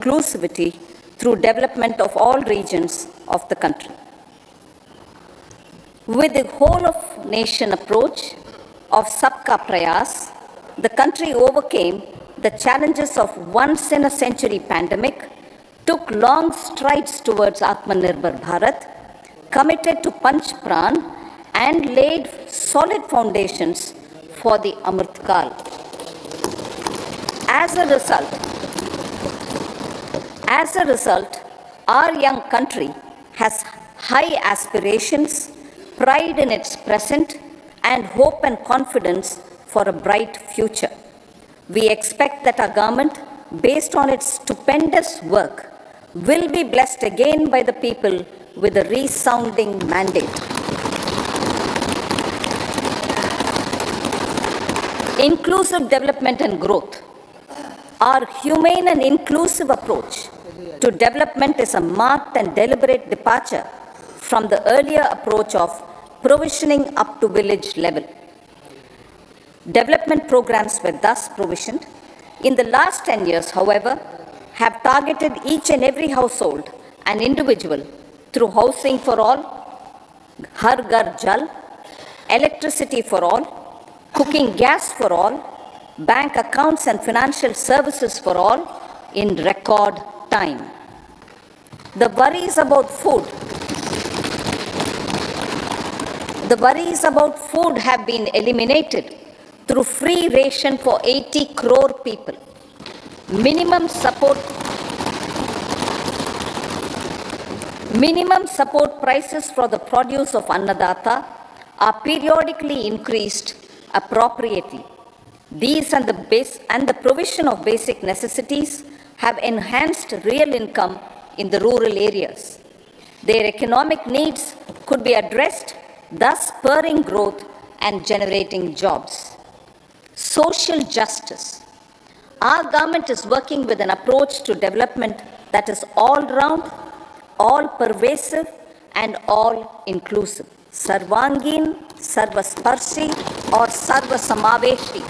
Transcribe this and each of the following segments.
inclusivity through development of all regions of the country. With the whole of nation approach of Sabka Prayas, the country overcame the challenges of once in a century pandemic, took long strides towards Atmanirbhar Bharat, committed to Panch Pran, and laid solid foundations for the Amrit Kal. As a result, our young country has high aspirations, pride in its present, and hope and confidence for a bright future. We expect that our government, based on its stupendous work, will be blessed again by the people with a resounding mandate. Inclusive development and growth. Our humane and inclusive approach to development is a marked and deliberate departure from the earlier approach of provisioning up to village level. Development programs were thus provisioned. In the last 10 years, however, have targeted each and every household and individual through housing for all, Har Ghar Jal, electricity for all, cooking gas for all, bank accounts and financial services for all in record time. The worries about food have been eliminated through free ration for 80 crore people. Minimum support prices for the produce of Annadata are periodically increased appropriately. These and the provision of basic necessities have enhanced real income in the rural areas. Their economic needs could be addressed, thus spurring growth and generating jobs. Social justice. Our government is working with an approach to development that is all-round, all-pervasive, and all-inclusive. Sarvangin, Sarvasparshi, or Sarvasamaveshi.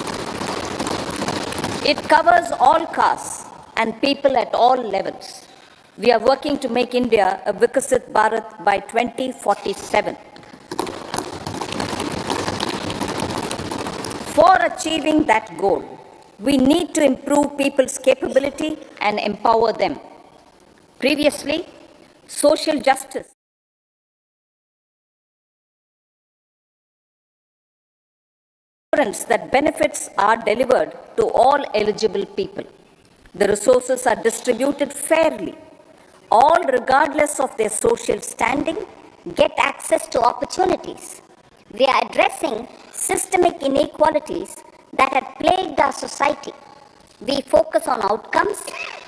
It covers all castes and people at all levels. We are working to make India a Vikasit Bharat by 2047. For achieving that goal, we need to improve people's capability and empower them. Previously, social justice that benefits are delivered to all eligible people. The resources are distributed fairly. All, regardless of their social standing, get access to opportunities. We are addressing systemic inequalities that had plagued our society. We focus on outcomes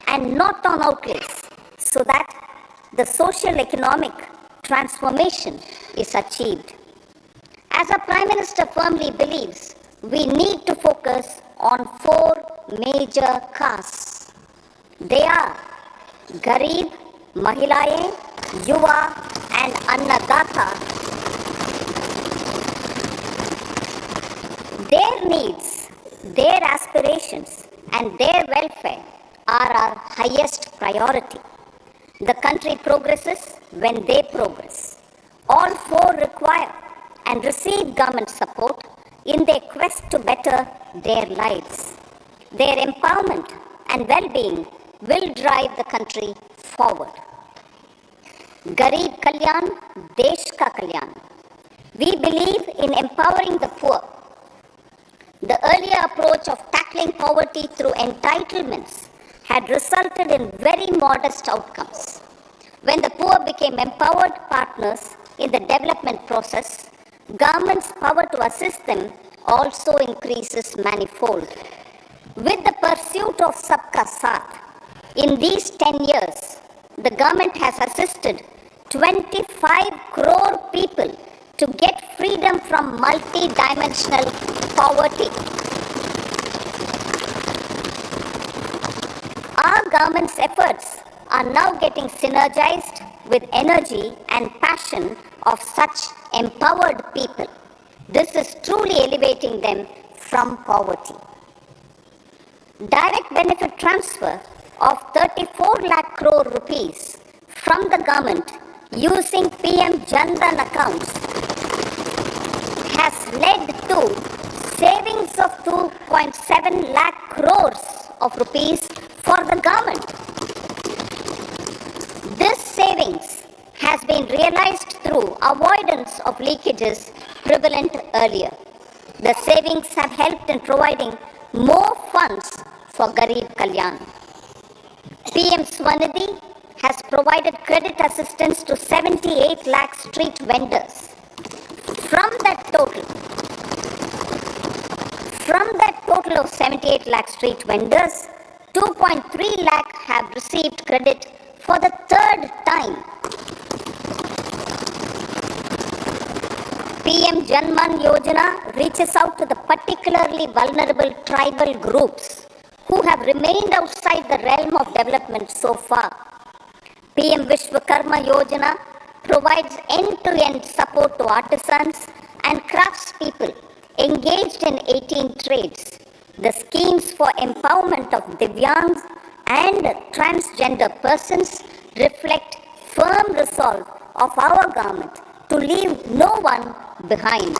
and not on outlays so that the social economic transformation is achieved. As our Prime Minister firmly believes, we need to focus on 4 major castes. They are Garib, Mahilaye, Yuva, and Annadata. Their needs, their aspirations, and their welfare are our highest priority. The country progresses when they progress. All 4 require and receive government support in their quest to better their lives. Their empowerment and well-being will drive the country forward. Garib Kalyan, Desh Ka Kalyan. We believe in empowering the poor. The earlier approach of tackling poverty through entitlements had resulted in very modest outcomes. When the poor became empowered partners in the development process, government's power to assist them also increases manifold. With the pursuit of Sabka Saath, in these 10 years, the government has assisted 25 crore people to get freedom from multi-dimensional poverty. Our government's efforts are now getting synergized with energy and passion of such empowered people. This is truly elevating them from poverty. Direct benefit transfer of 34 lakh crore rupees from the government using PM Jan-Dhan accounts has led to savings of 2.7 lakh crores of rupees for the government. This savings has been realized through avoidance of leakages prevalent earlier. The savings have helped in providing more funds for Garib Kalyan. PM Swanidhi has provided credit assistance to 78 lakh street vendors. From that total of 78 lakh street vendors, 2.3 lakh have received credit for the third time. PM Janman Yojana reaches out to the particularly vulnerable tribal groups who have remained outside the realm of development so far. PM Vishwakarma Yojana provides end-to-end support to artisans and craftspeople engaged in 18 trades. The schemes for empowerment of Divyangs and transgender persons reflect firm resolve of our government to leave no one behind.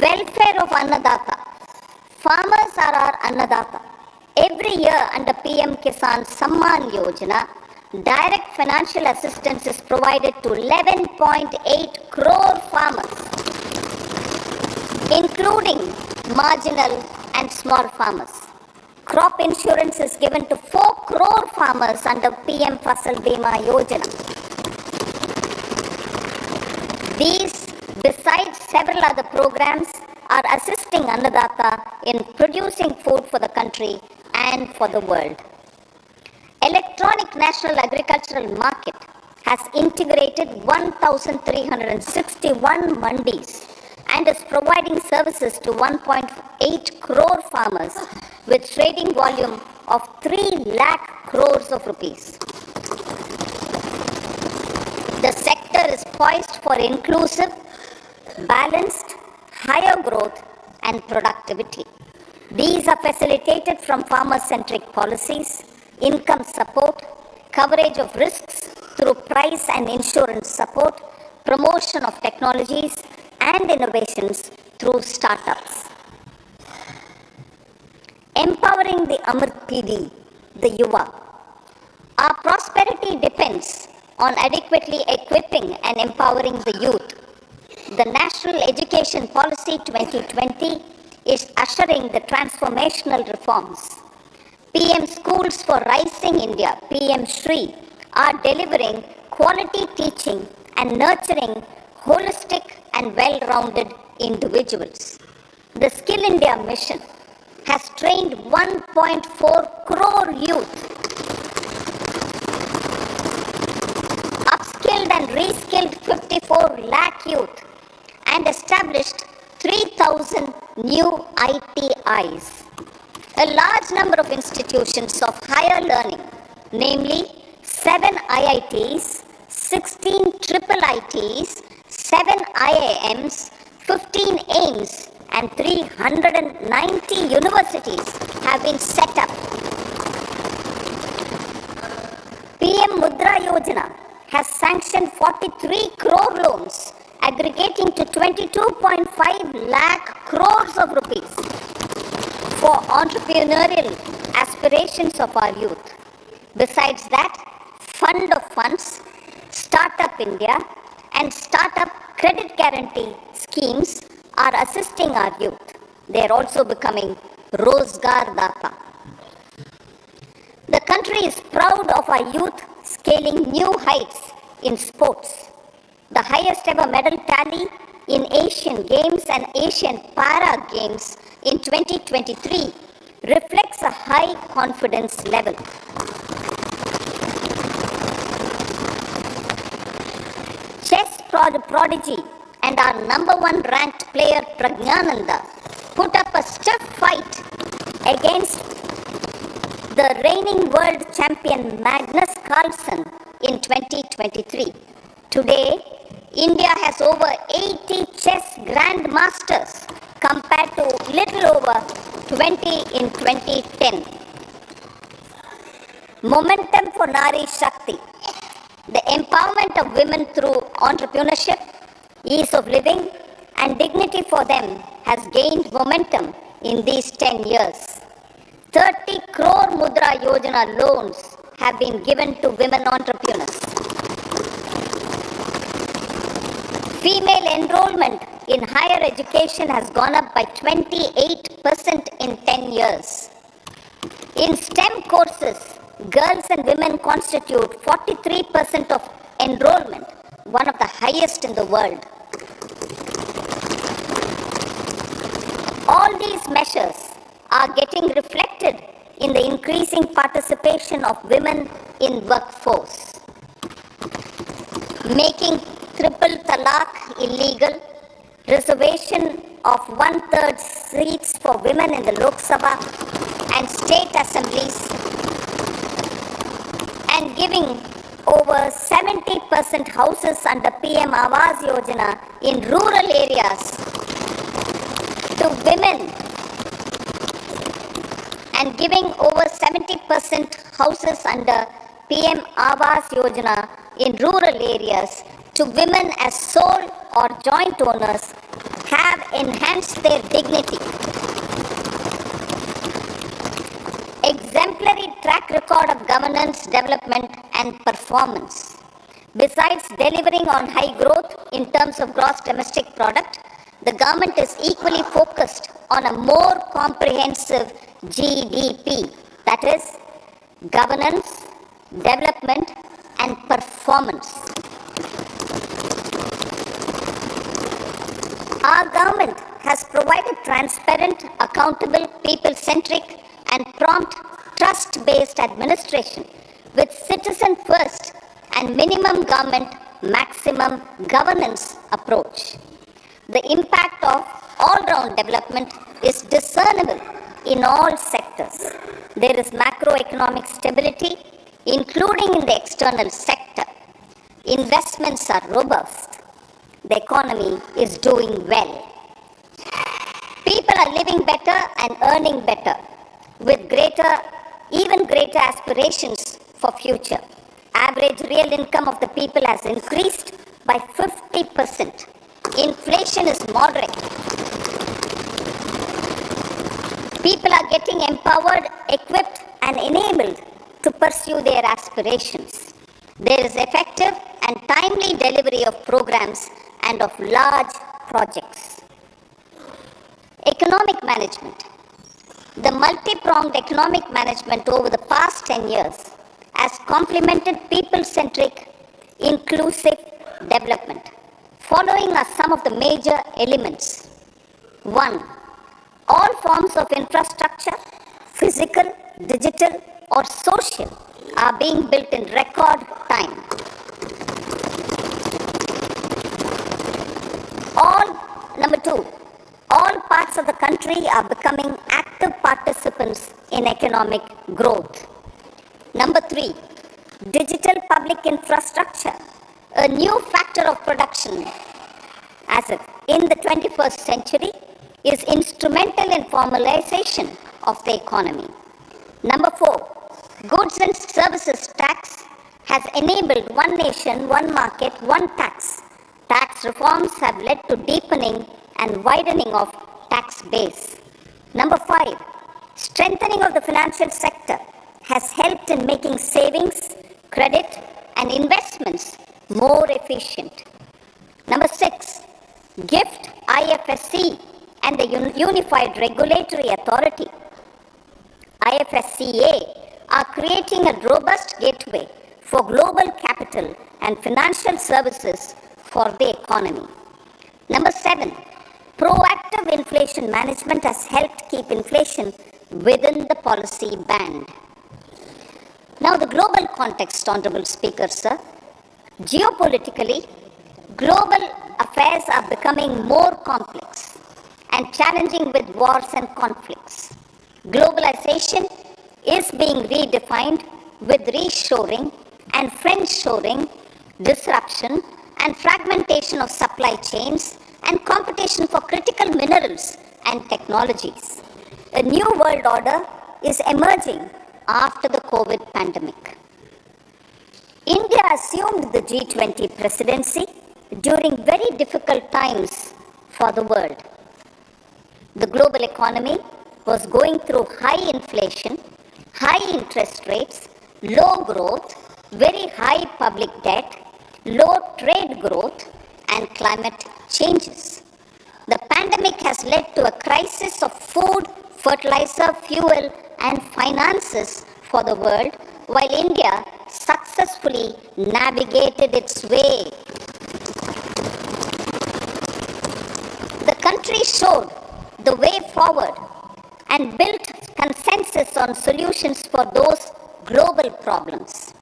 Welfare of Annadata. Farmers are our Annadata. Every year under PM Kisan Samman Yojana, direct financial assistance is provided to 11.8 crore farmers, including marginal and small farmers. Crop insurance is given to 4 crore farmers under PM Fasal Bima Yojana. These, besides several other programs, are assisting Annadata in producing food for the country and for the world. Electronic National Agricultural Market has integrated 1,361 mandis and is providing services to 1.8 crore farmers with trading volume of 3 lakh crores of rupees. The sector is poised for inclusive, balanced, higher growth and productivity. These are facilitated from farmer-centric policies, income support, coverage of risks through price and insurance support, promotion of technologies and innovations through startups. Empowering the Amrit PD, the Yuva. Our prosperity depends on adequately equipping and empowering the youth. The National Education Policy 2020 is ushering the transformational reforms. PM Schools for Rising India, PM Shri, are delivering quality teaching and nurturing holistic and well-rounded individuals. The Skill India mission has trained 1.4 crore youth, upskilled and reskilled 54 lakh youth, and established 3,000 new ITIs. A large number of institutions of higher learning, namely 7 IITs, 16 triple ITs, 7 IIMs, 15 AIMS, and 390 universities have been set up. PM Mudra Yojana has sanctioned 43 crore loans aggregating to 22.5 lakh crores of rupees for entrepreneurial aspirations of our youth. Besides that, Fund of Funds, Startup India, and Startup Credit Guarantee schemes are assisting our youth. They are also becoming Rozgar Data. The country is proud of our youth scaling new heights in sports. The highest ever medal tally in Asian Games and Asian Para Games in 2023 reflects a high confidence level. Chess prodigy and our number 1 ranked player Pragnananda put up a stiff fight against the reigning world champion Magnus Carlsen in 2023. Today, India has over 80 chess grandmasters compared to little over 20 in 2010. Momentum for Nari Shakti. The empowerment of women through entrepreneurship, ease of living, and dignity for them has gained momentum in these 10 years. 30 crore Mudra Yojana loans have been given to women entrepreneurs. Female enrollment in higher education has gone up by 28% in 10 years. In STEM courses, girls and women constitute 43% of enrollment, one of the highest in the world. All these measures are getting reflected in the increasing participation of women in workforce. Making triple talaq illegal, reservation of 1/3 seats for women in the Lok Sabha and state assemblies, and giving over 70% houses under PM Awas Yojana in rural areas to women, and giving over 70% houses under PM Awas Yojana in rural areas to women as sole or joint owners have enhanced their dignity. Exemplary track record of governance, development, and performance. Besides delivering on high growth in terms of gross domestic product, the government is equally focused on a more comprehensive GDP, that is, governance, development, and performance. Our government has provided transparent, accountable, people-centric, and prompt, trust-based administration with citizen first and minimum government, maximum governance approach. The impact of all-round development is discernible in all sectors. There is macroeconomic stability, including in the external sector. Investments are robust. The economy is doing well. People are living better and earning better, with even greater aspirations for future. Average real income of the people has increased by 50%. Inflation is moderate. People are getting empowered, equipped, and enabled to pursue their aspirations. There is effective and timely delivery of programs and of large projects. Economic management. The multi-pronged economic management over the past 10 years has complemented people-centric, inclusive development. Following are some of the major elements. 1. All forms of infrastructure, physical, digital, or social, are being built in record time. Number 2, all parts of the country are becoming active participants in economic growth. Number 3, digital public infrastructure, a new factor of production in the 21st century, is instrumental in formalization of the economy. Number 4, goods and services tax has enabled one nation, one market, one tax. Tax reforms have led to deepening and widening of tax base. Number 5, strengthening of the financial sector has helped in making savings, credit, and investments more efficient. Number 6, GIFT, IFSC, and the Unified Regulatory Authority, IFSCA, are creating a robust gateway for global capital and financial services for the economy. Number 7, proactive inflation management has helped keep inflation within the policy band. Now the global context, Honorable Speaker, sir. Geopolitically, global affairs are becoming more complex and challenging with wars and conflicts. Globalization is being redefined with reshoring and friendshoring, disruption and fragmentation of supply chains and competition for critical minerals and technologies. A new world order is emerging after the COVID pandemic. India assumed the G20 presidency during very difficult times for the world. The global economy was going through high inflation, high interest rates, low growth, very high public debt, low trade growth, and climate changes. The pandemic has led to a crisis of food, fertilizer, fuel, and finances for the world, while India successfully navigated its way. The country showed the way forward and built consensus on solutions for those global problems.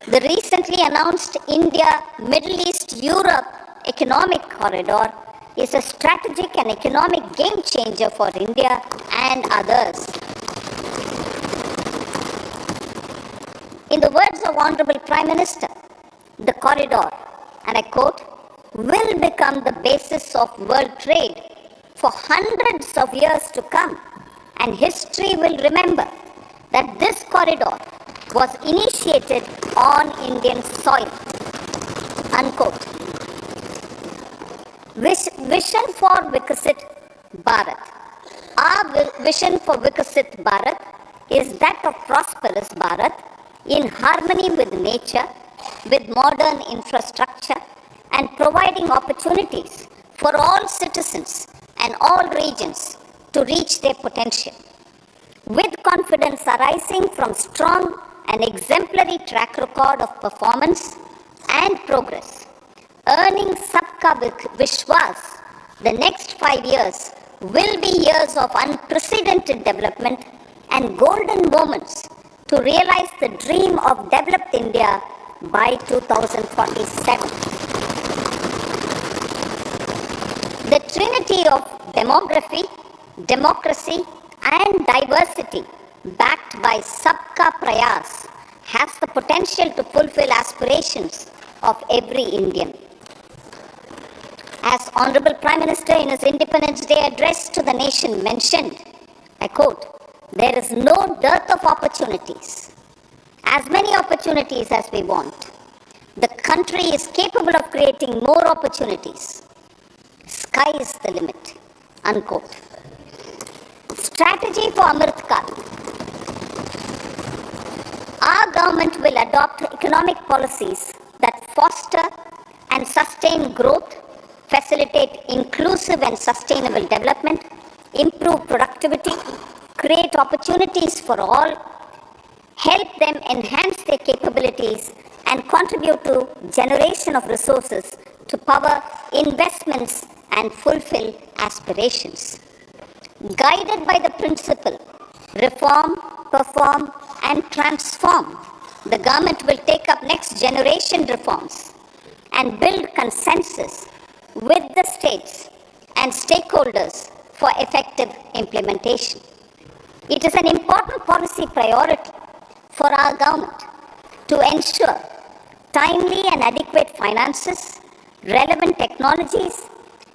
The recently announced India-Middle East-Europe economic corridor is a strategic and economic game changer for India and others. In the words of Honorable Prime Minister, the corridor, and I quote, will become the basis of world trade for hundreds of years to come, and history will remember that this corridor was initiated on Indian soil. Unquote. Vision for Vikasit Bharat. Our vision for Vikasit Bharat is that of prosperous Bharat in harmony with nature, with modern infrastructure, and providing opportunities for all citizens and all regions to reach their potential. With confidence arising from strong and exemplary track record of performance and progress, earning Sabka Vishwas, the next 5 years will be years of unprecedented development and golden moments to realize the dream of developed India by 2047. The trinity of demography, democracy, and diversity backed by Sabka Prayas has the potential to fulfill aspirations of every Indian. As Honorable Prime Minister in his Independence Day address to the nation mentioned, I quote, there is no dearth of opportunities, as many opportunities as we want. The country is capable of creating more opportunities. Sky is the limit. Unquote. Strategy for Amrit Kal. Our government will adopt economic policies that foster and sustain growth, facilitate inclusive and sustainable development, improve productivity, create opportunities for all, help them enhance their capabilities, and contribute to generation of resources to power investments and fulfill aspirations. Guided by the principle, reform, perform, and transform, the government will take up next generation reforms and build consensus with the states and stakeholders for effective implementation. It is an important policy priority for our government to ensure timely and adequate finances, relevant technologies,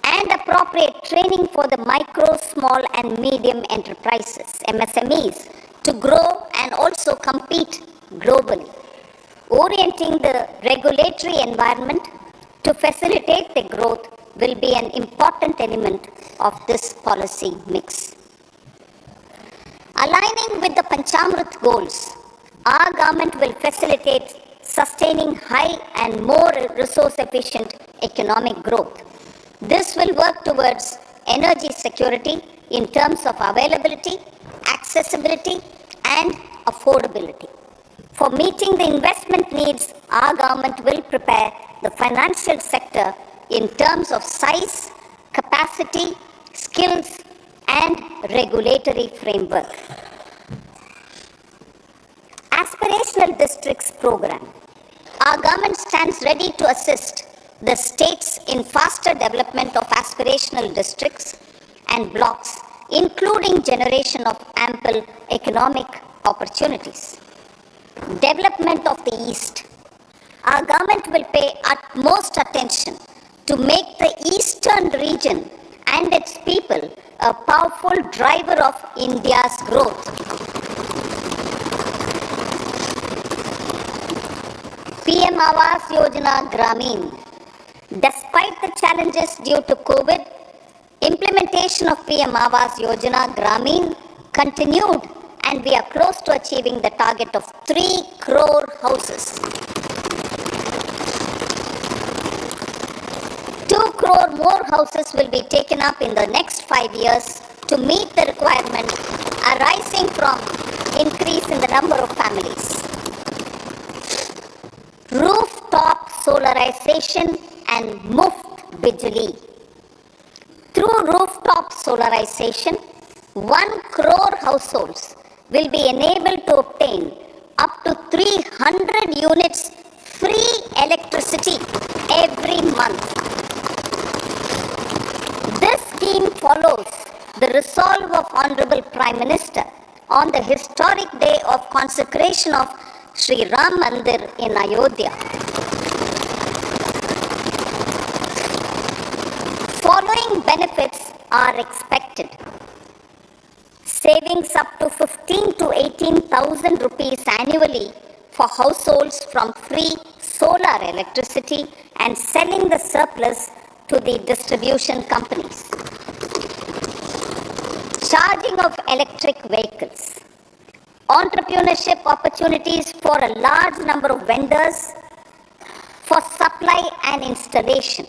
and appropriate training for the micro, small, and medium enterprises, MSMEs, to grow and also compete globally. Orienting the regulatory environment to facilitate their growth will be an important element of this policy mix. Aligning with the Panchamrit goals, our government will facilitate sustaining high and more resource-efficient economic growth. This will work towards energy security in terms of availability, accessibility, and affordability. For meeting the investment needs, our government will prepare the financial sector in terms of size, capacity, skills, and regulatory framework. Aspirational Districts Program. Our government stands ready to assist the states in faster development of aspirational districts and blocks, including generation of ample economic opportunities. Development of the East. Our government will pay utmost attention to make the eastern region and its people a powerful driver of India's growth. PM Awas Yojana Gramin. Despite the challenges due to COVID, implementation of PM Awas Yojana Gramin continued, and we are close to achieving the target of 3 crore houses. 2 crore more houses will be taken up in the next 5 years to meet the requirement arising from increase in the number of families. Rooftop solarization and Muft Bijli. Through rooftop solarization, 1 crore households will be enabled to obtain up to 300 units free electricity every month. This scheme follows the resolve of Honorable Prime Minister on the historic day of consecration of Sri Ram Mandir in Ayodhya. Following benefits are expected. Savings up to 15 to 18,000 rupees annually for households from free solar electricity and selling the surplus to the distribution companies. Charging of electric vehicles. Entrepreneurship opportunities for a large number of vendors for supply and installation.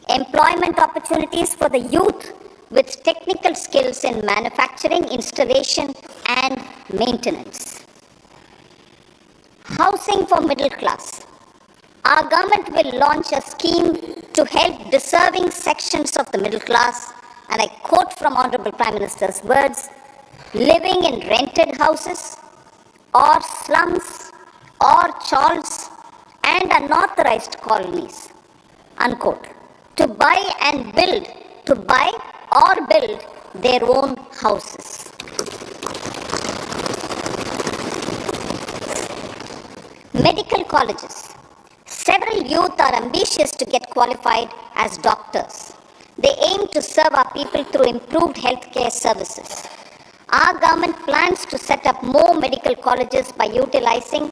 Employment opportunities for the youth with technical skills in manufacturing, installation, and maintenance. Housing for middle class. Our government will launch a scheme to help deserving sections of the middle class, and I quote from Honorable Prime Minister's words, living in rented houses or slums or chawls and unauthorized colonies, unquote, to buy or build their own houses. Medical colleges. Several youth are ambitious to get qualified as doctors. They aim to serve our people through improved healthcare services. Our government plans to set up more medical colleges by utilizing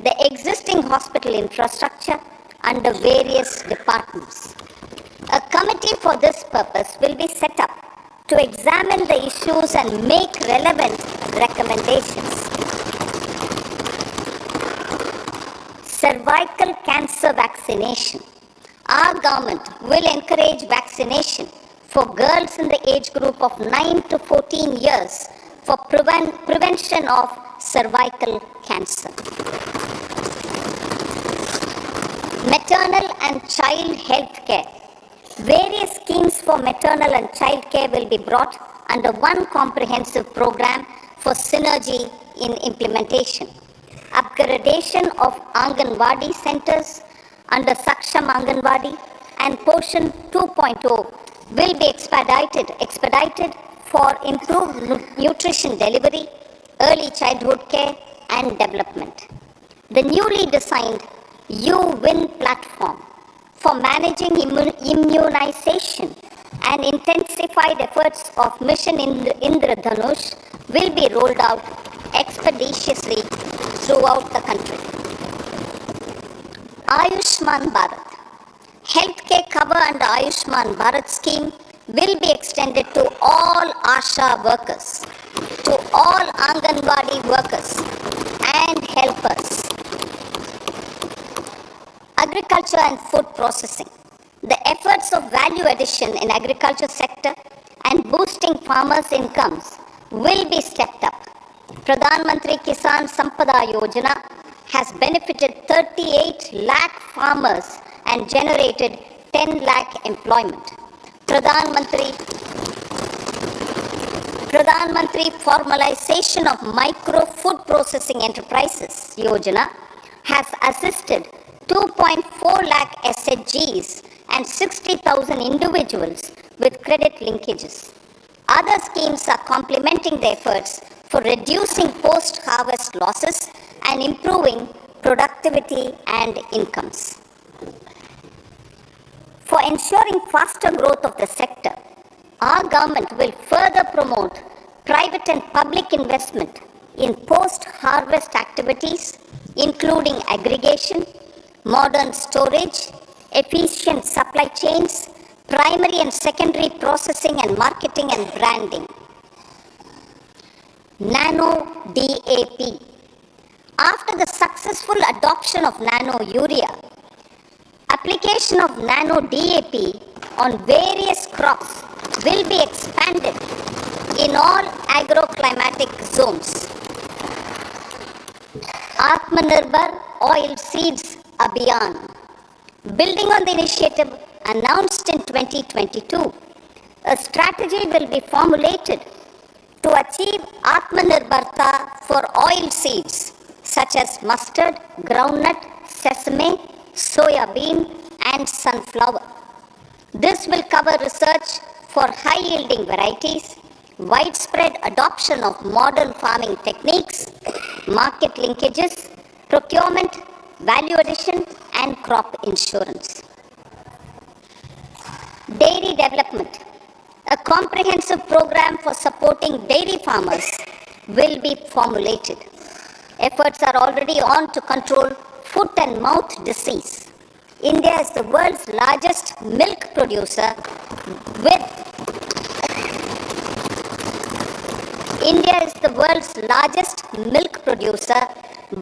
the existing hospital infrastructure under various departments. A committee for this purpose will be set up to examine the issues and make relevant recommendations. Cervical cancer vaccination. Our government will encourage vaccination for girls in the age group of 9 to 14 years for prevention of cervical cancer. Maternal and child health care. Various schemes for maternal and child care will be brought under one comprehensive program for synergy in implementation. Upgradation of Anganwadi centers under Saksham Anganwadi and Portion 2.0 will be expedited for improved nutrition delivery, early childhood care and development. The newly designed U-Win platform for managing immunization and intensified efforts of Mission Indradhanush will be rolled out expeditiously throughout the country. Ayushman Bharat. Healthcare cover under Ayushman Bharat scheme will be extended to all ASHA workers, to all Anganwadi workers and helpers. Agriculture and food processing. The efforts of value addition in agriculture sector and boosting farmers' incomes will be stepped up. Pradhan Mantri Kisan Sampada Yojana has benefited 38 lakh farmers and generated 10 lakh employment. Pradhan Mantri Formalization of Micro Food Processing Enterprises Yojana has assisted 2.4 lakh SHGs and 60,000 individuals with credit linkages. Other schemes are complementing the efforts for reducing post-harvest losses and improving productivity and incomes. For ensuring faster growth of the sector, Our government will further promote private and public investment in post-harvest activities, including aggregation, modern storage, efficient supply chains, primary and secondary processing and marketing and branding. Nano DAP. After the successful adoption of nano urea, application of nano DAP on various crops will be expanded in all agroclimatic zones. Atmanirbhar Oil Seeds Abhiyan. Building on the initiative announced in 2022, a strategy will be formulated to achieve Atmanirbharta for oil seeds such as mustard, groundnut, sesame, soya bean, and sunflower. This will cover research for high-yielding varieties, widespread adoption of modern farming techniques, market linkages, procurement, value addition, and crop insurance. Dairy development. A comprehensive program for supporting dairy farmers will be formulated. Efforts are already on to control foot and mouth disease. India is the world's largest milk producer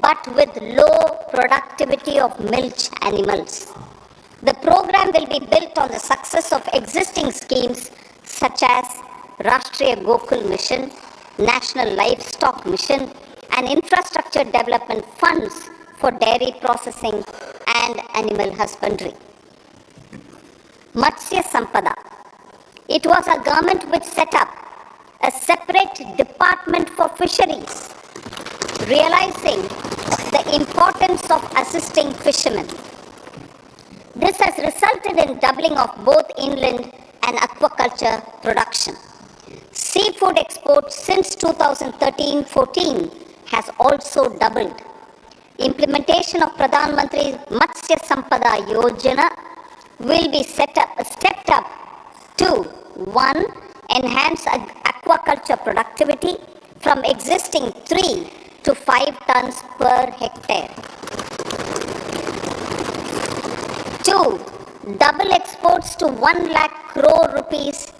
but with low productivity of milch animals. The program will be built on the success of existing schemes such as Rashtriya Gokul Mission, National Livestock Mission, and infrastructure development funds for dairy processing and animal husbandry. Matsya Sampada. It was our government which set up a separate department for fisheries, realizing the importance of assisting fishermen. This has resulted in doubling of both inland and aquaculture production. Seafood exports since 2013-14 has also doubled. Implementation of Pradhan Mantri Matsya Sampada Yojana will be stepped up to 1. Enhance aquaculture productivity from existing 3 to 5 tons per hectare. 2. Double exports to 1 lakh crore rupees,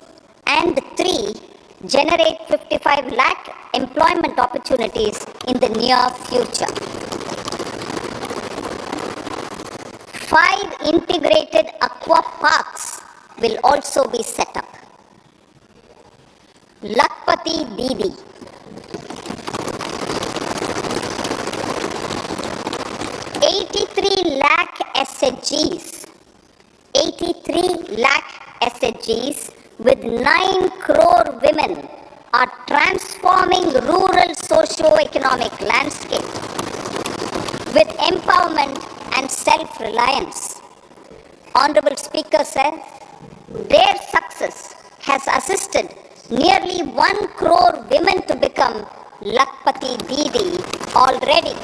and 3. Generate 55 lakh employment opportunities in the near future. 5 integrated aqua parks will also be set up. Lakpati Didi. 83 lakh SHGs. 83 lakh SHGs with 9 crore women are transforming rural socio-economic landscape with empowerment and self-reliance. Honorable Speaker said, their success has assisted nearly 1 crore women to become Lakpati Didi already.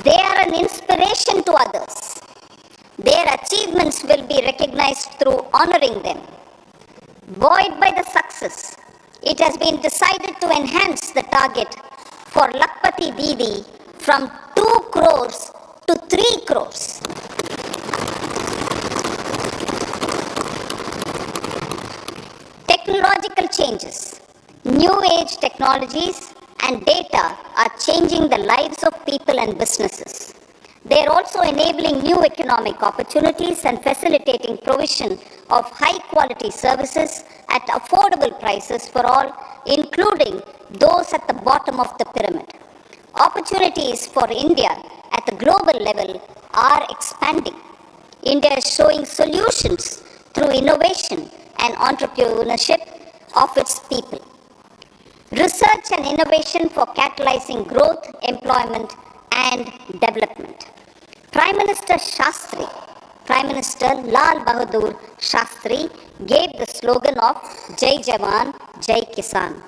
They are an inspiration to others. Their achievements will be recognized through honoring them. Buoyed by the success, it has been decided to enhance the target for Lakpati Didi from 2 crores to 3 crores. Technological changes. New age technologies and data are changing the lives of people and businesses. They are also enabling new economic opportunities and facilitating provision of high quality services at affordable prices for all, including those at the bottom of the pyramid. Opportunities for India at the global level are expanding. India is showing solutions through innovation and entrepreneurship of its people. Research and innovation for catalyzing growth, employment, and development. Prime Minister Lal Bahadur Shastri gave the slogan of Jai Jawan, Jai Kisan.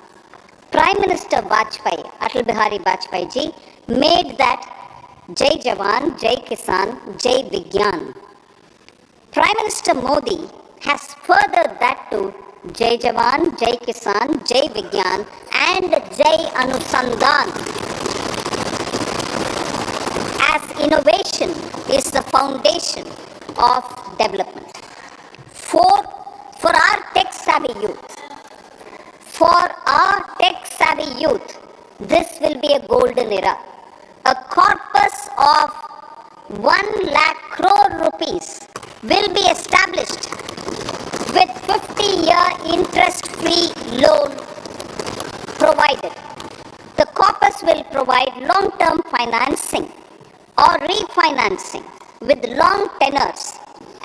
Prime Minister Atal Bihari Vajpayee ji, made that Jai Jawan, Jai Kisan, Jai Vigyan. Prime Minister Modi has furthered that to Jai Jawan, Jai Kisan, Jai Vigyan and Jai Anusandhan, as innovation is the foundation of development. For our tech-savvy youth, this will be a golden era. A corpus of 1 lakh crore rupees will be established with 50-year interest-free loan provided. The corpus will provide long-term financing or refinancing with long tenors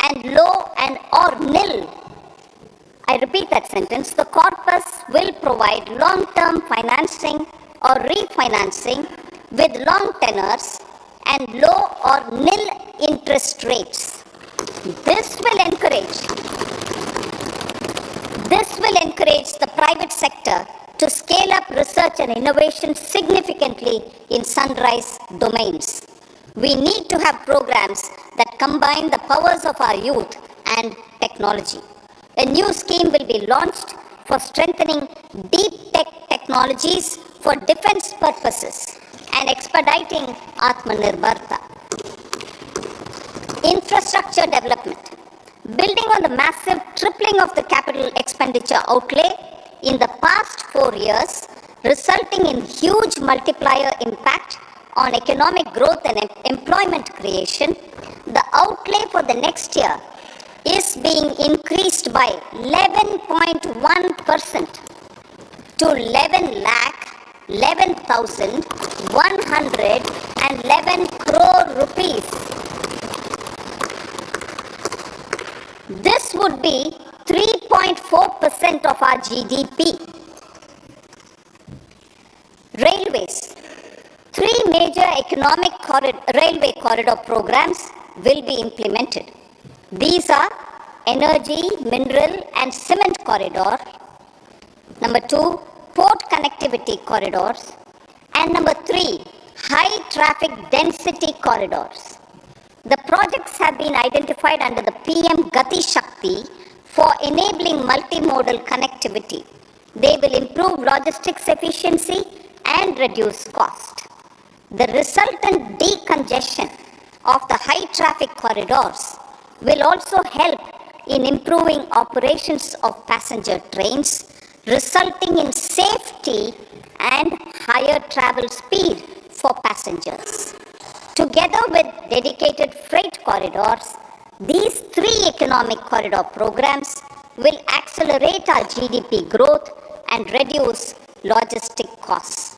and low and or nil. I repeat that sentence. The corpus will provide long-term financing or refinancing with long tenors and low or nil interest rates. This will encourage the private sector to scale up research and innovation significantly in sunrise domains. We need to have programs that combine the powers of our youth and technology. A new scheme will be launched for strengthening deep tech technologies for defense purposes and expediting Atmanirbharta. Infrastructure development. Building on the massive tripling of the capital expenditure outlay in the past 4 years, resulting in huge multiplier impact on economic growth and employment creation, the outlay for the next year is being increased by 11.1% to 11,111 crore rupees. This would be 3.4% of our GDP. Railways. 3 major economic railway corridor programs will be implemented. These are Energy, Mineral and Cement Corridor. Number 2, Port Connectivity Corridors. And number 3, High Traffic Density Corridors. The projects have been identified under the PM Gati Shakti for enabling multimodal connectivity. They will improve logistics efficiency and reduce cost. The resultant decongestion of the high traffic corridors will also help in improving operations of passenger trains, resulting in safety and higher travel speed for passengers. Together with dedicated freight corridors, these 3 economic corridor programs will accelerate our GDP growth and reduce logistic costs.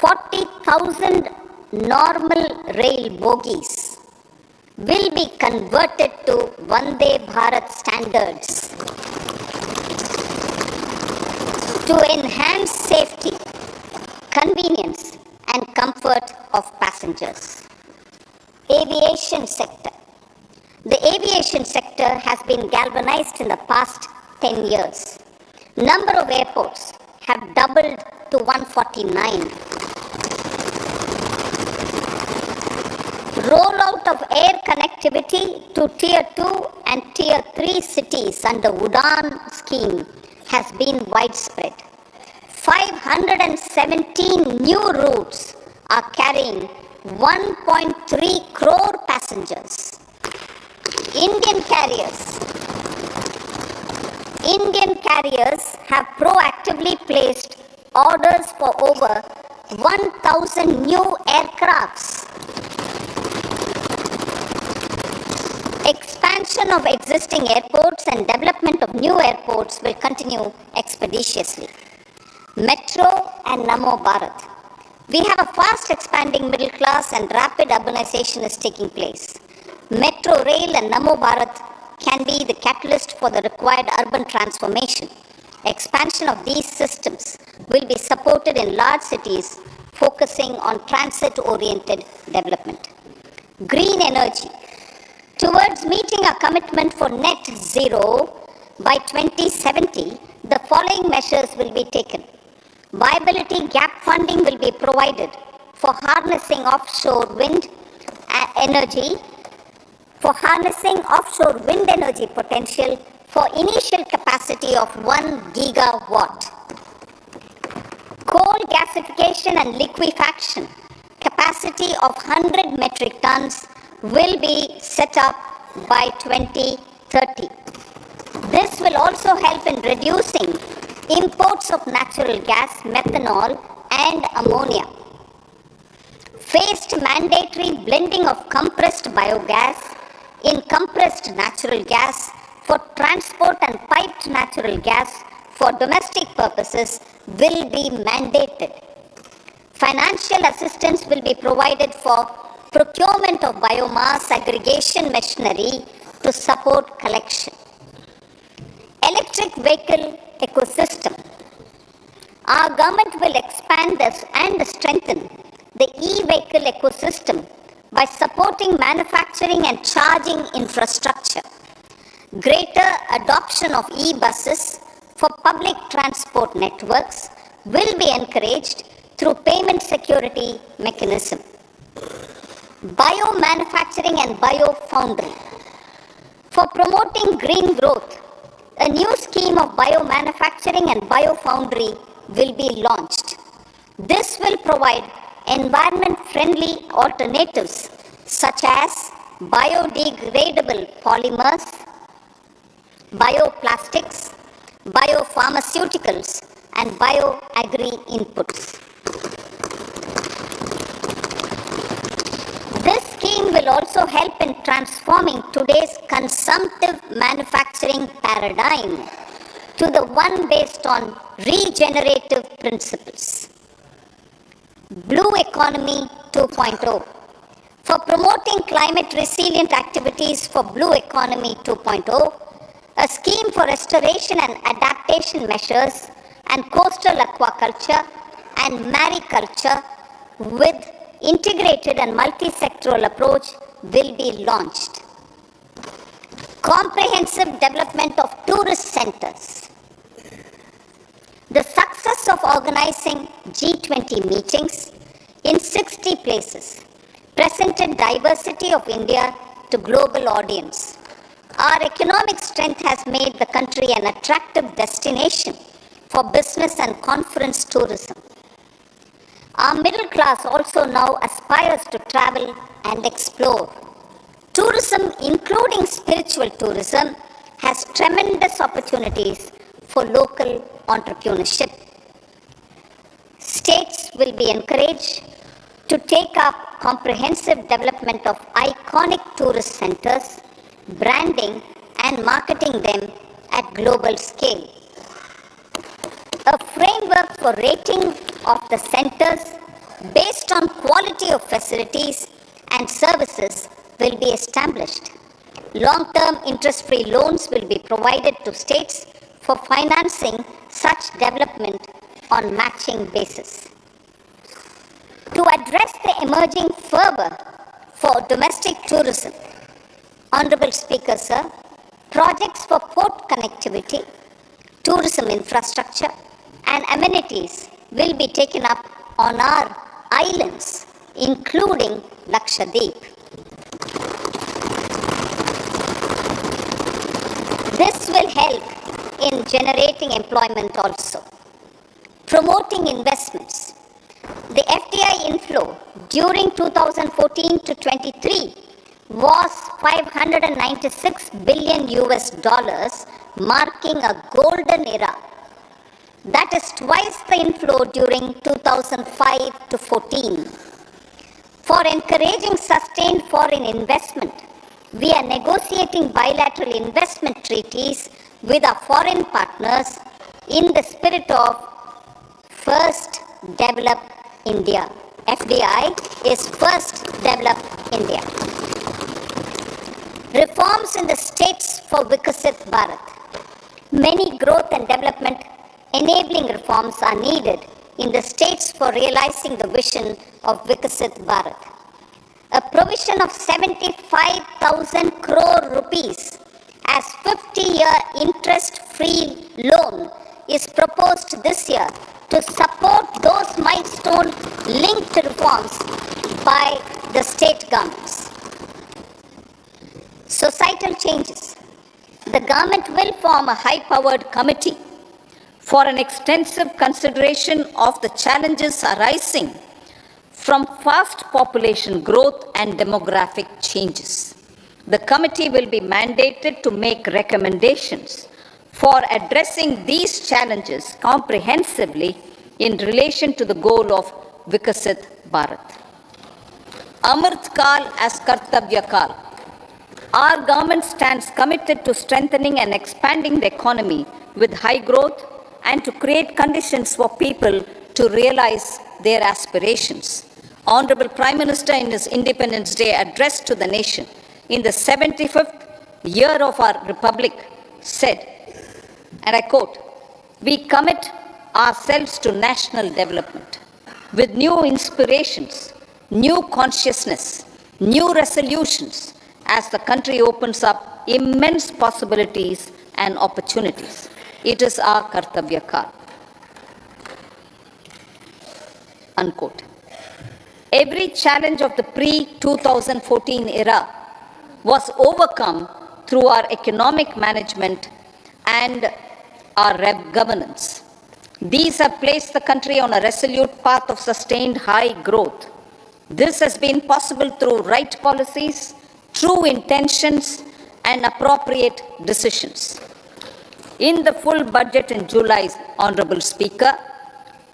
40,000 normal rail bogies will be converted to Vande Bharat standards to enhance safety, convenience and comfort of passengers. Aviation sector. The aviation sector has been galvanized in the past 10 years. Number of airports have doubled to 149. Rollout of air connectivity to Tier 2 and Tier 3 cities under UDAN scheme has been widespread. 517 new routes are carrying 1.3 crore passengers. Indian carriers have proactively placed orders for over 1,000 new aircrafts. Expansion of existing airports and development of new airports will continue expeditiously. Metro and Namo Bharat. We have a fast expanding middle class and rapid urbanization is taking place. Metro rail and Namo Bharat can be the catalyst for the required urban transformation. Expansion of these systems will be supported in large cities focusing on transit-oriented development. Green energy. Towards meeting our commitment for net zero by 2070, the following measures will be taken. Viability gap funding will be provided for harnessing offshore wind, energy for harnessing offshore wind energy potential for initial capacity of 1 gigawatt. Coal gasification and liquefaction capacity of 100 metric tons will be set up by 2030. This will also help in reducing imports of natural gas, methanol, and ammonia. Phased mandatory blending of compressed biogas in compressed natural gas for transport and piped natural gas for domestic purposes will be mandated. Financial assistance will be provided for procurement of biomass aggregation machinery to support collection. Electric vehicle ecosystem. Our government will expand this and strengthen the e-vehicle ecosystem by supporting manufacturing and charging infrastructure. Greater adoption of e-buses for public transport networks will be encouraged through payment security mechanism. Biomanufacturing and biofoundry. For promoting green growth, a new scheme of biomanufacturing and biofoundry will be launched. This will provide environment-friendly alternatives such as biodegradable polymers, bioplastics, biopharmaceuticals, and bioagri inputs. This scheme will also help in transforming today's consumptive manufacturing paradigm to the one based on regenerative principles. Blue Economy 2.0. For promoting climate resilient activities for Blue Economy 2.0, a scheme for restoration and adaptation measures and coastal aquaculture and mariculture with integrated and multi-sectoral approach will be launched. Comprehensive development of tourist centers. The success of organizing G20 meetings in 60 places presented diversity of India to global audience. Our economic strength has made the country an attractive destination for business and conference tourism. Our middle class also now aspires to travel and explore. Tourism, including spiritual tourism, has tremendous opportunities for local entrepreneurship. States will be encouraged to take up comprehensive development of iconic tourist centers, branding and marketing them at global scale. A framework for rating of the centers based on quality of facilities and services will be established. Long-term interest-free loans will be provided to states for financing such development on matching basis. To address the emerging fervor for domestic tourism, Honorable Speaker, sir, projects for port connectivity, tourism infrastructure, and amenities will be taken up on our islands, including Lakshadweep. This will help in generating employment also. Promoting investments. The FDI inflow during 2014 to 23 was $596 billion US, marking a golden era. That is twice the inflow during 2005 to 14. For encouraging sustained foreign investment, we are negotiating bilateral investment treaties with our foreign partners in the spirit of First Develop India. FDI is First Develop India. Reforms in the states for Vikasit Bharat. Many growth and development enabling reforms are needed in the states for realizing the vision of Vikasit Bharat. A provision of 75,000 crore rupees as 50-year interest-free loan is proposed this year to support those milestone-linked reforms by the state governments. Societal changes. The government will form a high-powered committee for an extensive consideration of the challenges arising from fast population growth and demographic changes. The committee will be mandated to make recommendations for addressing these challenges comprehensively in relation to the goal of Vikasit Bharat. Amrit Kal as Kartavya Kal. Our government stands committed to strengthening and expanding the economy with high growth and to create conditions for people to realize their aspirations. Honorable Prime Minister, in his Independence Day address to the nation in the 75th year of our Republic, said, and I quote, "We commit ourselves to national development with new inspirations, new consciousness, new resolutions as the country opens up immense possibilities and opportunities. It is our Kartavya Kal." Unquote. Every challenge of the pre-2014 era was overcome through our economic management and our governance. These have placed the country on a resolute path of sustained high growth. This has been possible through right policies, true intentions, and appropriate decisions. In the full budget in July, Honorable Speaker,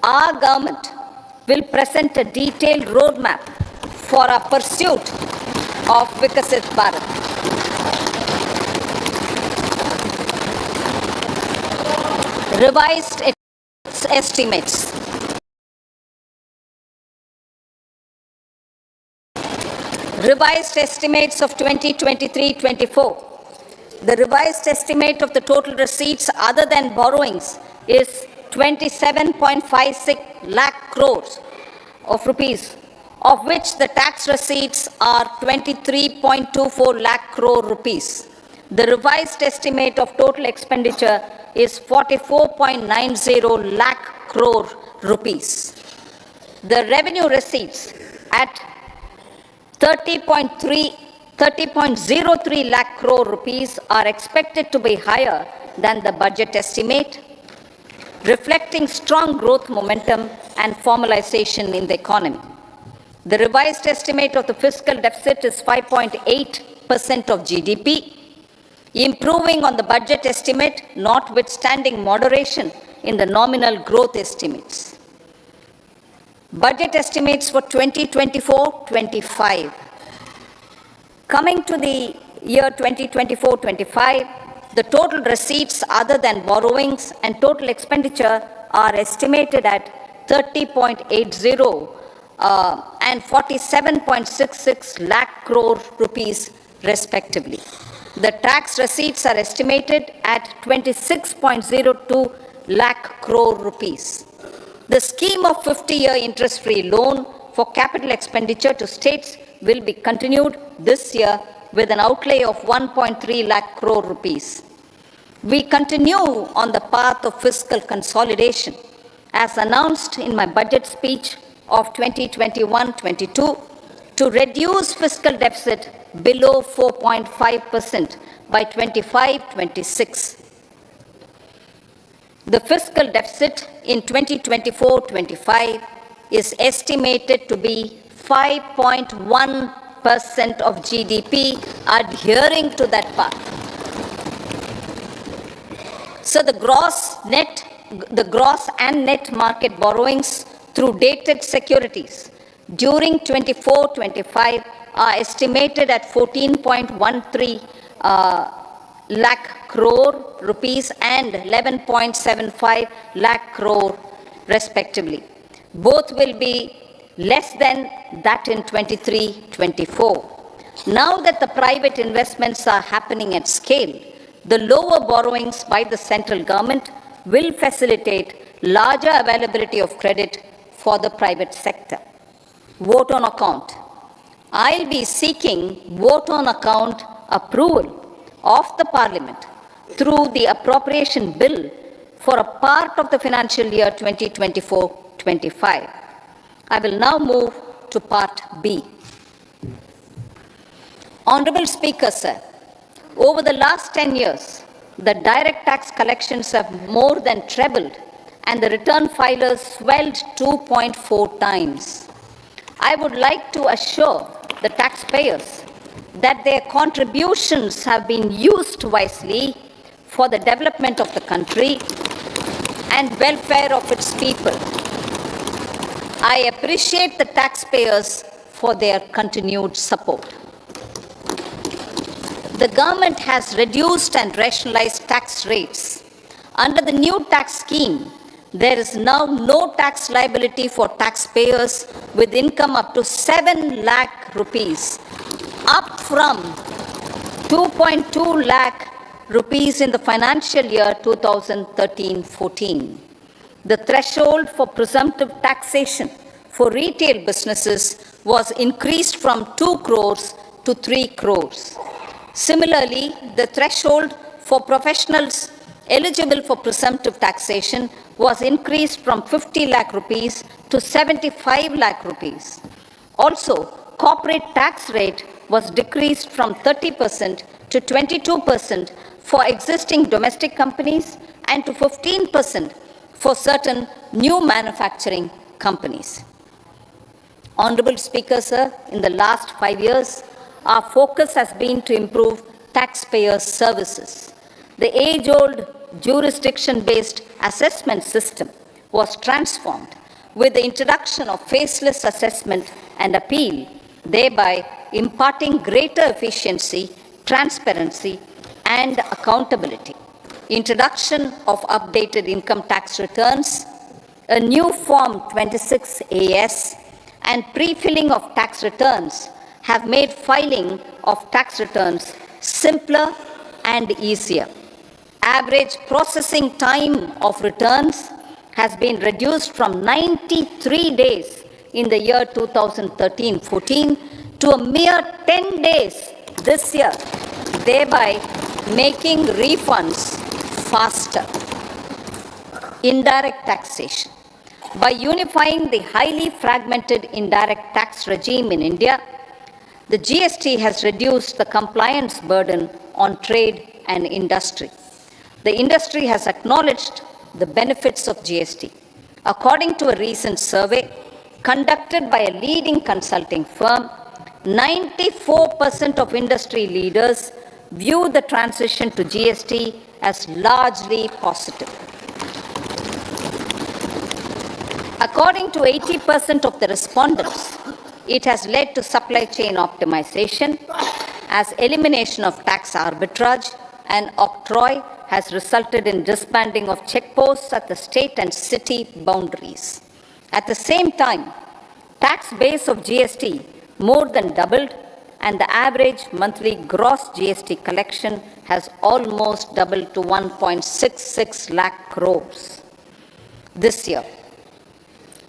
our government will present a detailed roadmap for our pursuit of Vikasit Bharat. Revised estimates. Revised estimates of 2023-24. The revised estimate of the total receipts other than borrowings is 27.56 lakh crores of rupees, of which the tax receipts are 23.24 lakh crore rupees. The revised estimate of total expenditure is 44.90 lakh crore rupees. The revenue receipts at 30.03 lakh crore rupees are expected to be higher than the budget estimate, reflecting strong growth momentum and formalization in the economy. The revised estimate of the fiscal deficit is 5.8% of GDP, improving on the budget estimate, notwithstanding moderation in the nominal growth estimates. Budget estimates for 2024-25. Coming to the year 2024-25, the total receipts other than borrowings and total expenditure are estimated at 30.80 and 47.66 lakh crore rupees respectively. The tax receipts are estimated at 26.02 lakh crore rupees. The scheme of 50-year interest-free loan for capital expenditure to states will be continued this year with an outlay of 1.3 lakh crore rupees. We continue on the path of fiscal consolidation, as announced in my budget speech of 2021-22, to reduce fiscal deficit below 4.5% by 25-26. The fiscal deficit in 2024-25 is estimated to be 5.1% of GDP, adhering to that path. So the gross and net market borrowings through dated securities during 24-25 are estimated at 14.13 lakh crore rupees and 11.75 lakh crore respectively. Both will be less than that in 23-24. Now that the private investments are happening at scale, the lower borrowings by the central government will facilitate larger availability of credit for the private sector. Vote on account. I'll be seeking vote on account approval of the Parliament through the appropriation bill for a part of the financial year 2024-25. I will now move to part B. Honorable Speaker, sir, Over the last 10 years, the direct tax collections have more than trebled and the return filers swelled 2.4 times. I would like to assure the taxpayers that their contributions have been used wisely for the development of the country and welfare of its people. I appreciate the taxpayers for their continued support. The government has reduced and rationalized tax rates. Under the new tax scheme, there is now no tax liability for taxpayers with income up to 7 lakh rupees, up from 2.2 lakh rupees in the financial year 2013-14. The threshold for presumptive taxation for retail businesses was increased from 2 crores to 3 crores. Similarly, the threshold for professionals eligible for presumptive taxation was increased from 50 lakh rupees to 75 lakh rupees. Also, corporate tax rate was decreased from 30% to 22% for existing domestic companies and to 15% for certain new manufacturing companies. Honorable Speaker, sir, in the last 5 years, our focus has been to improve taxpayer services. The age-old jurisdiction-based assessment system was transformed with the introduction of faceless assessment and appeal, thereby imparting greater efficiency, transparency, and accountability. Introduction of updated income tax returns, a new Form 26AS, and pre-filling of tax returns have made filing of tax returns simpler and easier. Average processing time of returns has been reduced from 93 days in the year 2013-14 to a mere 10 days this year, thereby making refunds faster. Indirect taxation. By unifying the highly fragmented indirect tax regime in India, the GST has reduced the compliance burden on trade and industry. The industry has acknowledged the benefits of GST. According to a recent survey conducted by a leading consulting firm, 94% of industry leaders view the transition to GST as largely positive. According to 80% of the respondents, it has led to supply chain optimization, as elimination of tax arbitrage and octroi has resulted in disbanding of checkposts at the state and city boundaries. At the same time, tax base of GST more than doubled, and the average monthly gross GST collection has almost doubled to 1.66 lakh crores this year.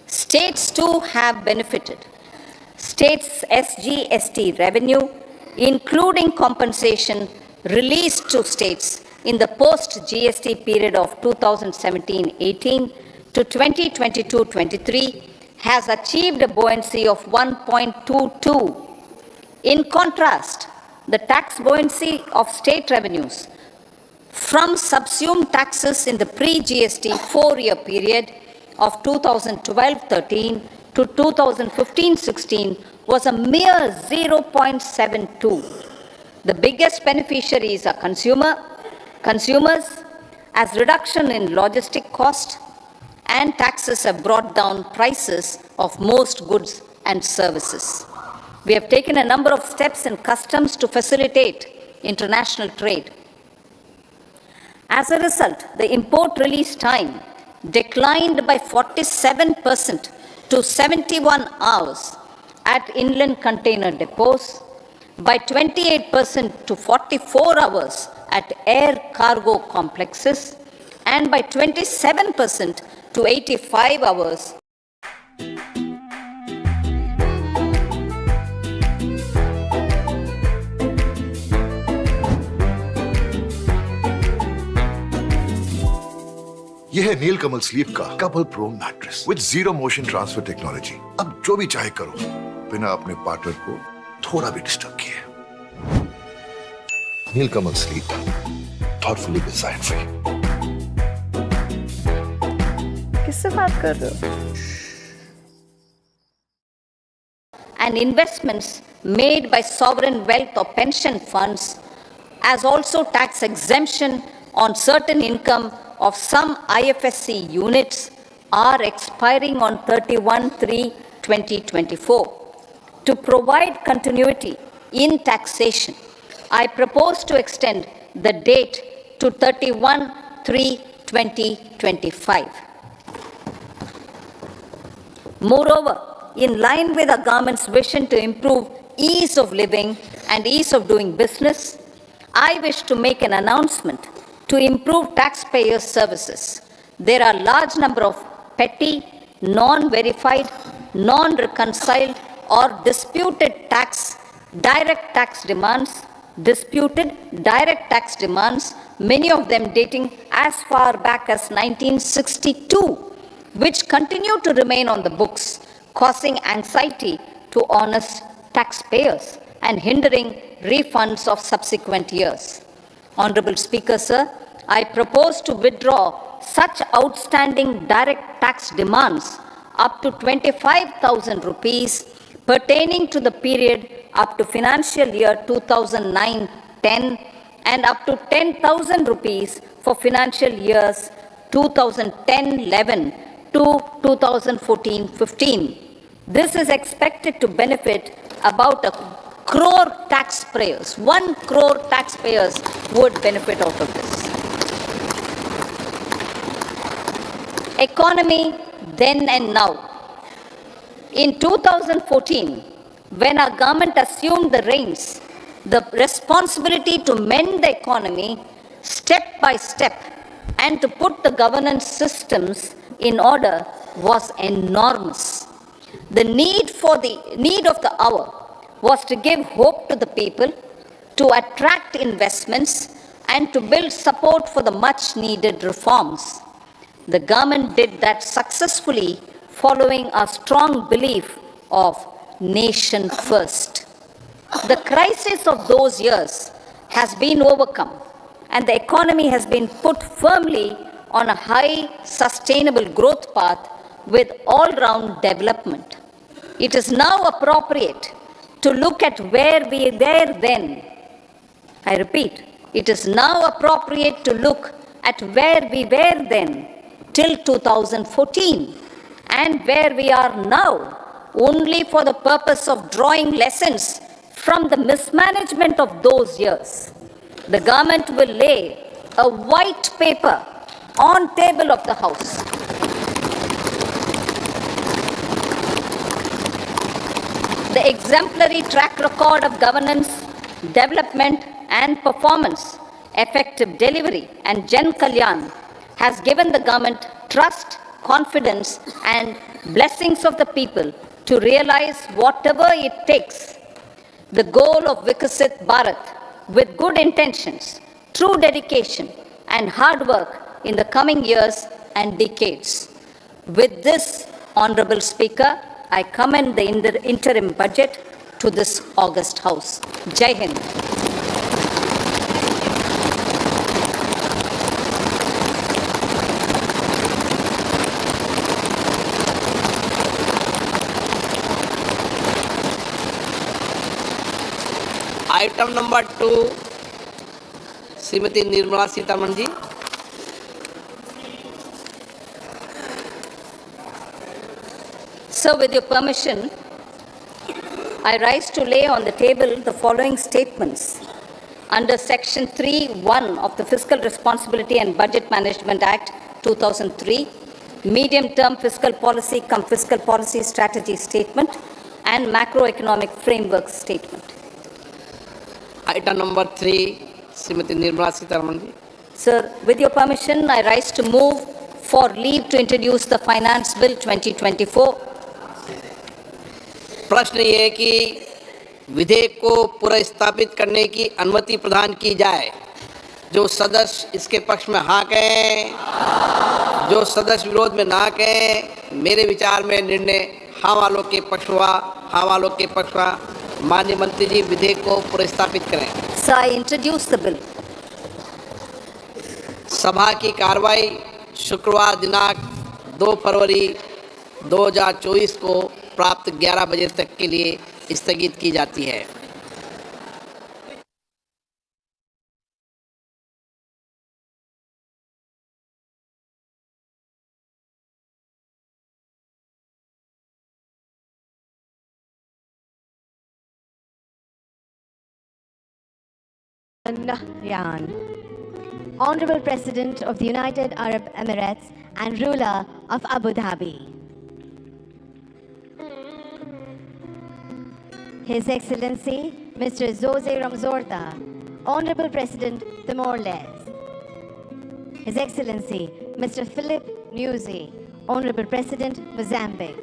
States too have benefited. States' SGST revenue, including compensation released to states in the post-GST period of 2017-18 to 2022-23, has achieved a buoyancy of 1.22. In contrast, the tax buoyancy of state revenues from subsumed taxes in the pre-GST 4-year period of 2012-13 to 2015-16 was a mere 0.72. The biggest beneficiaries are consumers, as reduction in logistic cost and taxes have brought down prices of most goods and services. We have taken a number of steps in customs to facilitate international trade. As a result, the import release time declined by 47% to 71 hours at inland container depots, by 28% to 44 hours at air cargo complexes, and by 27% to 85 hours. यह है नीलकमल sleep का couple pro mattress with zero motion transfer technology. अब जो भी चाहे करो बिना अपने पार्टनर को थोड़ा भी डिस्टर्ब किए। He'll come and sleep. Thoughtfully beside for you. किससे बात कर रहे हो? And investments made by sovereign wealth or pension funds, as also tax exemption on certain income of some IFSC units, are expiring on 31/3/2024. To provide continuity in taxation, I propose to extend the date to 31/3/2025. Moreover, in line with our government's vision to improve ease of living and ease of doing business, I wish to make an announcement to improve taxpayers' services. There are large number of petty, non-verified, non-reconciled or disputed direct tax demands, many of them dating as far back as 1962, which continue to remain on the books, causing anxiety to honest taxpayers and hindering refunds of subsequent years. Honorable Speaker, sir, I propose to withdraw such outstanding direct tax demands up to 25,000 rupees pertaining to the period up to financial year 2009-10 and up to 10,000 rupees for financial years 2010-11 to 2014-15. This is expected to benefit about 1 crore taxpayers. 1 crore taxpayers would benefit out of this. Economy then and now. In 2014, when our government assumed the reins, the responsibility to mend the economy step by step and to put the governance systems in order was enormous. The need of the hour was to give hope to the people, to attract investments, and to build support for the much needed reforms. The government did that successfully, following a strong belief of nation first. The crisis of those years has been overcome, and the economy has been put firmly on a high, sustainable growth path with all-round development. It is now appropriate to look at where we were then. I repeat, it is now appropriate to look at where we were then till 2014 and where we are now, only for the purpose of drawing lessons from the mismanagement of those years. The government will lay a white paper on table of the House. The exemplary track record of governance, development and performance, effective delivery and Jan Kalyan has given the government trust, confidence and blessings of the people to realize whatever it takes. The goal of Vikasit Bharat with good intentions, true dedication and hard work in the coming years and decades. With this, Honorable Speaker, I commend the interim budget to this august House. Jai Hind. Item number 2 Shrimati Nirmala Sitharaman ji. So, with your permission, I rise to lay on the table the following statements. Under Section 3(1) of the Fiscal Responsibility and Budget Management Act 2003, Medium-Term Fiscal Policy cum Fiscal Policy Strategy Statement and Macroeconomic Framework Statement. Item number 3 Shrimati Nirmala Sitharaman ji. Sir, with your permission, I rise to move for leave to introduce the Finance Bill 2024. प्रश्न ये है कि विधेयक को पुनर्स्थापित करने की अनुमति प्रदान की जाए। जो सदस्य इसके पक्ष में हाँ कहें, जो सदस्य विरोध में ना कहें, मेरे विचार में निर्णय हाँ वालों के पक्ष हुआ, हाँ वालों के पक्ष हुआ। माननीय मंत्री जी विधेयक को पुनर्स्थापित करें। So I introduce the bill. सभा की कार्रवाई शुक्रवार दिनांक 2 फरवरी 2024 को प्राप्त 11 बजे तक के लिए स्थगित की जाती है। Nahyan, Honorable President of the United Arab Emirates and ruler of Abu Dhabi. His Excellency Mr. Jose Ramzorta, Honorable President Timor-Leste. His Excellency Mr. Philip Nyusi, Honorable President Mozambique.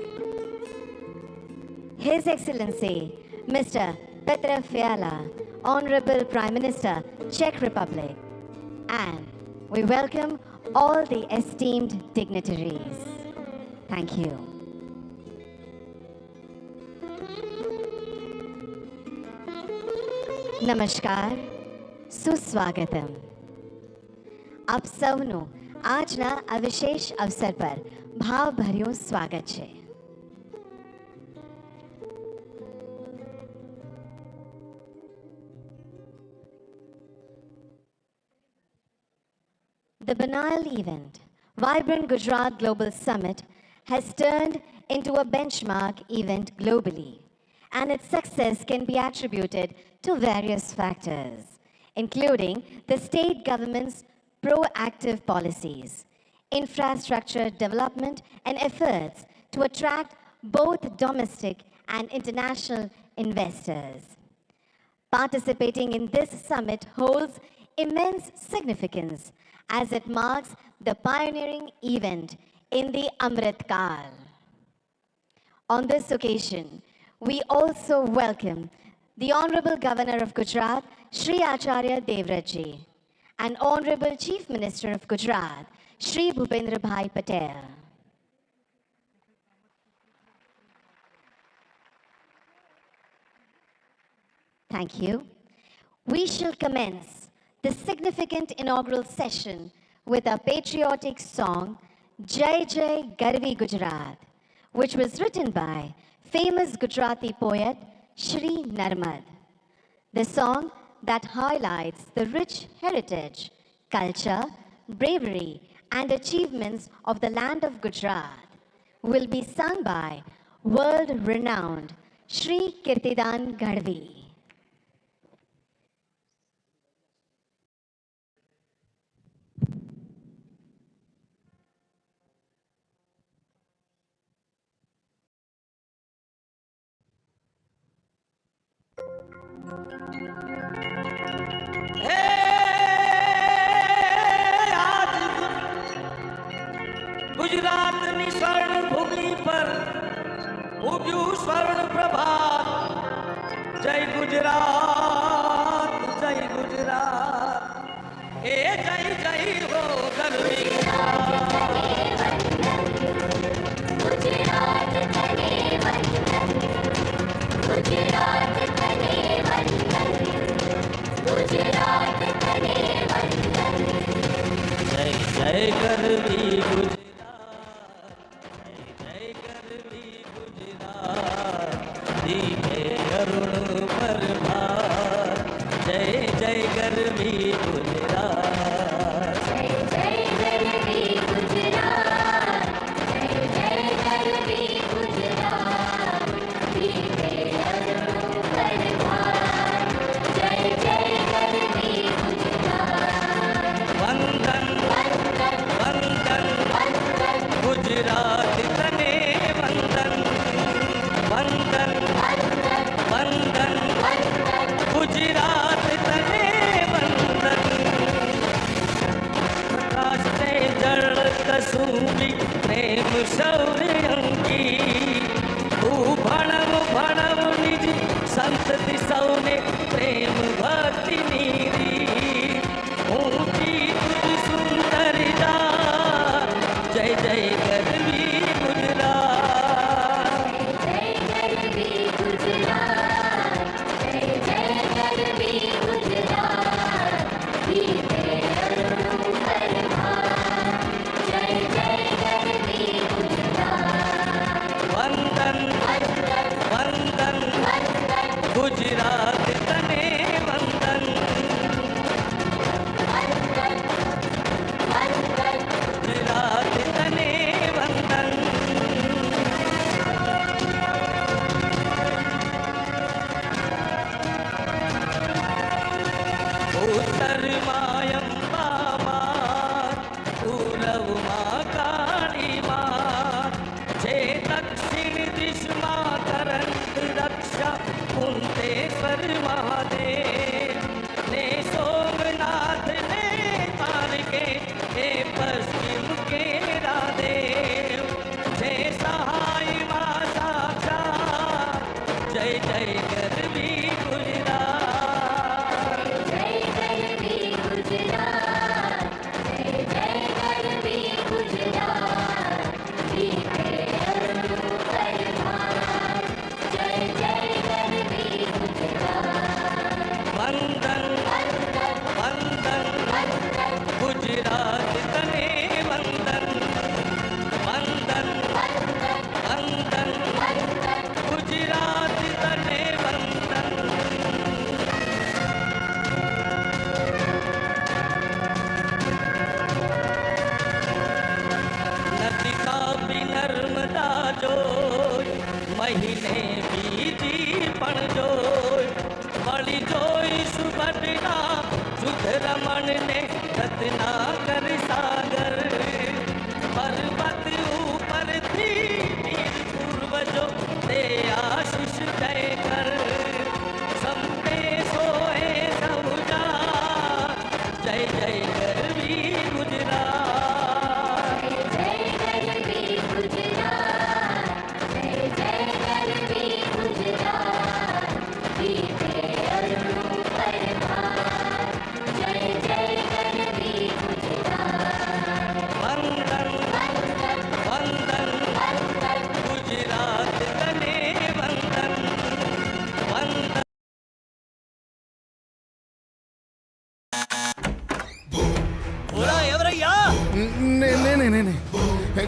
His Excellency Mr. Petra Fiala, Honorable Prime Minister, Czech Republic. And we welcome all the esteemed dignitaries. Thank you. નમસ્કાર, સુસ્વાગતમ. આપ સૌનું આજના આ વિશેષ અવસર પર ભાવભર્યું સ્વાગત છે. The banal event, Vibrant Gujarat Global Summit, has turned into a benchmark event globally, and its success can be attributed to various factors, including the state government's proactive policies, infrastructure development, and efforts to attract both domestic and international investors. Participating in this summit holds immense significance as it marks the pioneering event in the Amrit Kaal. On this occasion, we also welcome the Honorable Governor of Gujarat, Shri Acharya Devratji, and Honorable Chief Minister of Gujarat, Shri Bhupendra Bhai Patel. Thank you. We shall commence the significant inaugural session with a patriotic song, Jai Jai Garvi Gujarat, which was written by famous Gujarati poet Shri Narmad. The song that highlights the rich heritage, culture, bravery, and achievements of the land of Gujarat will be sung by world-renowned Shri Kirtidan Garvi. गुजरातनी स्वर्ण भूमि पर उग्યું स्वर्ण प्रभात जय गुजरात जय गुजरात ए जय जय हो गर्वी गुजरात तने वंदन गुजरात तने वंदन गुजरात तने वंदन जय जय गर्वी गुजरात प्रेम शौर्य अंगी भणव भणव निज संतति सौने प्रेम भक्ति नीरी ऊंची तुझ सुंदर जा जय जय गर्वी गुजरात जय गर्वी गुजरात जय जय गर्वी गुजरात నేనే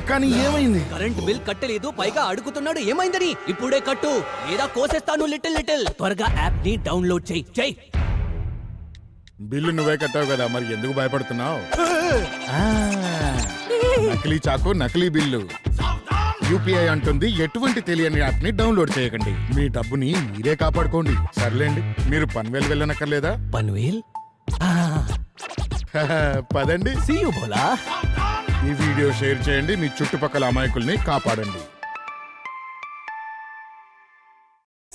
కానీ ఏమైంది? కరెంట్ బిల్ కట్టలేదు, పైగా అడుగుతున్నాడు ఏమైందని. ఇప్పుడే కట్టు లేదా కోసేస్తాను. లిటిల్ త్వరగా యాప్ ని డౌన్లోడ్ చేయి. బిల్లు నువ్వే కట్టావు కదా, మరి ఎందుకు భయపడుతున్నావు? నకిలీ చాకు, నకిలీ బిల్లు. యూపీఐ అంటుంది ఎటువంటి తెలియని యాప్ ని డౌన్లోడ్ చేయకండి. మీ డబ్బుని మీరే కాపాడుకోండి. సర్లేండి, మీరు పన్వేల్ వెళ్ళనక్కర్లేదా? పన్వేల్ పదండి. See you, బోలా. ఈ వీడియో షేర్ చేయండి, మీ చుట్టుపక్కల అమాయకుల్ని కాపాడండి.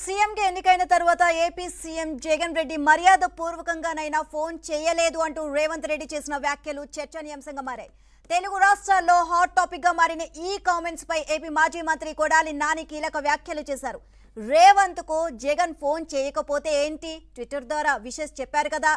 సీఎంకి ఎన్నికైన తర్వాత ఏపీ సీఎం జగన్ రెడ్డి మర్యాద పూర్వకంగానైనా ఫోన్ చేయలేదు అంటూ రేవంత్ రెడ్డి చేసిన వ్యాఖ్యలు చర్చనీయాంశంగా మారాయి. తెలుగు రాష్ట్రాల్లో హాట్ టాపిక్ గా మారిన ఈ కామెంట్స్ పై ఏపీ మాజీ మంత్రి కొడాలి నాని కీలక వ్యాఖ్యలు చేశారు. రేవంత్ కు జగన్ ఫోన్ చేయకపోతే ఏంటి, ట్విట్టర్ ద్వారా విషెస్ చెప్పారు కదా